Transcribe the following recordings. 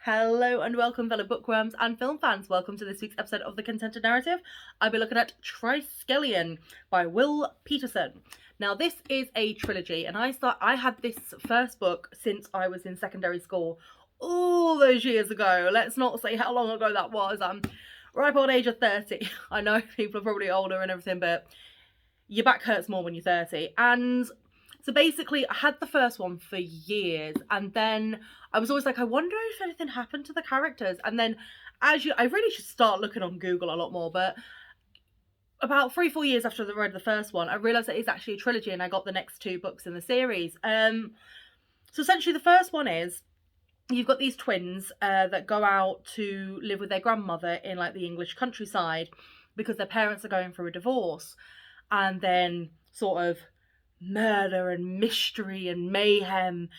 Hello and welcome, fellow bookworms and film fans. Welcome to this week's episode of The Contented Narrative. I'll be looking at Triskellion by Will Peterson. Now, this is a trilogy, and I had this first book since I was in secondary school all those years ago. Let's not say how long ago that was. I'm ripe old age of 30. I know people are probably older and everything, but your back hurts more when you're 30. And so basically, I had the first one for years, and then I was always like, I wonder if anything happened to the characters. And then, I really should start looking on Google a lot more, but about 3-4 years after I read the first one, I realised that it's actually a trilogy, and I got the next two books in the series. So essentially, the first one is you've got these twins that go out to live with their grandmother in like the English countryside because their parents are going through a divorce, and then sort of murder and mystery and mayhem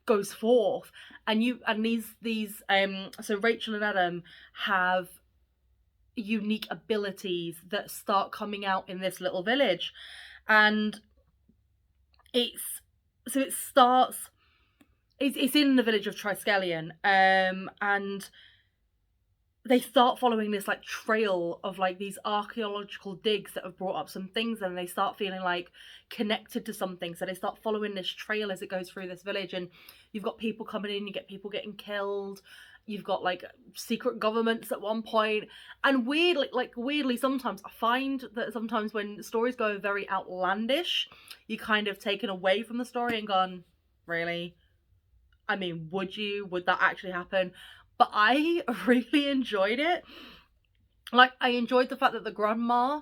goes forth, and these so Rachel and Adam have unique abilities that start coming out in this little village, and it starts it's in the village of Triskellion, and they start following this like trail of like these archaeological digs that have brought up some things, and they start feeling like connected to something. So they start following this trail as it goes through this village, and you've got people coming in, you get people getting killed, you've got like secret governments at one point, and weirdly sometimes I find that sometimes when stories go very outlandish, you're kind of taken away from the story and gone, really? I mean, would that actually happen? But I really enjoyed it. Like, I enjoyed the fact that the grandma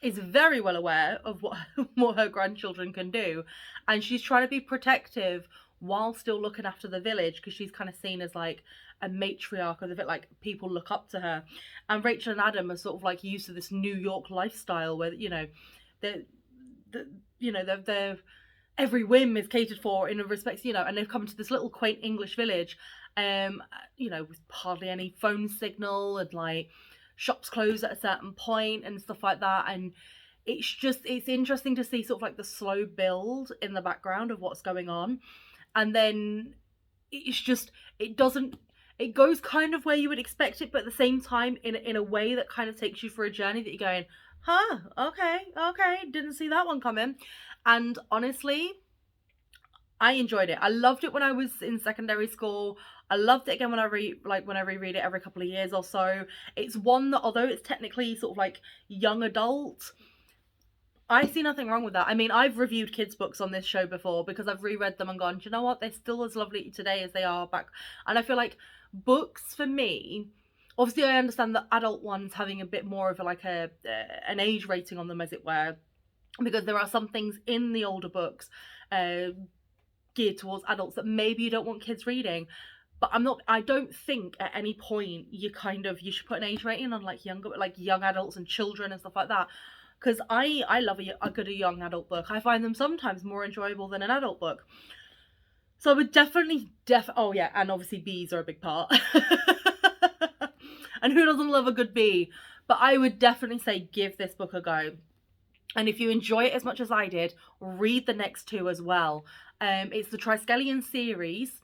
is very well aware of what her grandchildren can do, and she's trying to be protective while still looking after the village, because she's kind of seen as like a matriarch of the village, like people look up to her. And Rachel and Adam are sort of like used to this New York lifestyle where they're every whim is catered for in a respect, and they've come to this little quaint English village, with hardly any phone signal, and like shops close at a certain point and stuff like that. And it's interesting to see sort of like the slow build in the background of what's going on. And then it goes kind of where you would expect it, but at the same time in a way that kind of takes you for a journey that you're going, okay, didn't see that one coming. And honestly, I enjoyed it. I loved it when I was in secondary school. I loved it again when I reread it every couple of years or so. It's one that, although it's technically sort of like young adult, I see nothing wrong with that. I mean, I've reviewed kids' books on this show before because I've reread them and gone, do you know what? They're still as lovely today as they are back. And I feel like books, for me, obviously I understand the adult ones having a bit more of like an age rating on them, as it were, because there are some things in the older books geared towards adults that maybe you don't want kids reading. But I don't think at any point you should put an age rating on like young adults and children and stuff like that. Because I love a good young adult book. I find them sometimes more enjoyable than an adult book. So I would definitely, oh yeah, and obviously bees are a big part. And who doesn't love a good bee? But I would definitely say give this book a go. And if you enjoy it as much as I did, read the next two as well. It's the Triskellion series.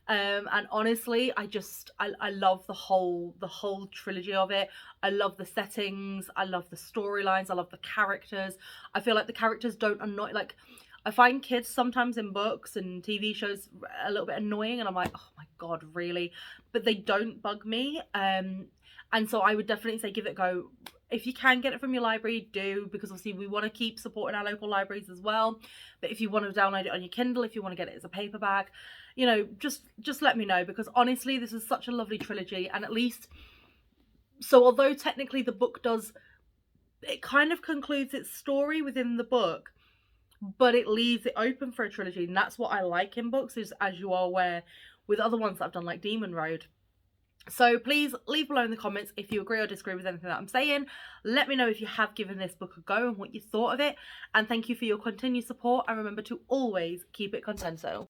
And honestly, I love the whole trilogy of it. I love the settings, I love the storylines, I love the characters. I feel like the characters don't annoy, like, I find kids sometimes in books and TV shows a little bit annoying, and I'm like, oh my god, really? But they don't bug me. And so I would definitely say give it a go. If you can get it from your library, do, because obviously we want to keep supporting our local libraries as well. But if you want to download it on your Kindle, if you want to get it as a paperback, just let me know, because honestly, this is such a lovely trilogy. And at least, so although technically the book it kind of concludes its story within the book, but it leaves it open for a trilogy. And that's what I like in books, is, as you are aware, with other ones that I've done like Demon Road. So please leave below in the comments if you agree or disagree with anything that I'm saying. Let me know if you have given this book a go and what you thought of it. And thank you for your continued support. And remember to always keep it contento.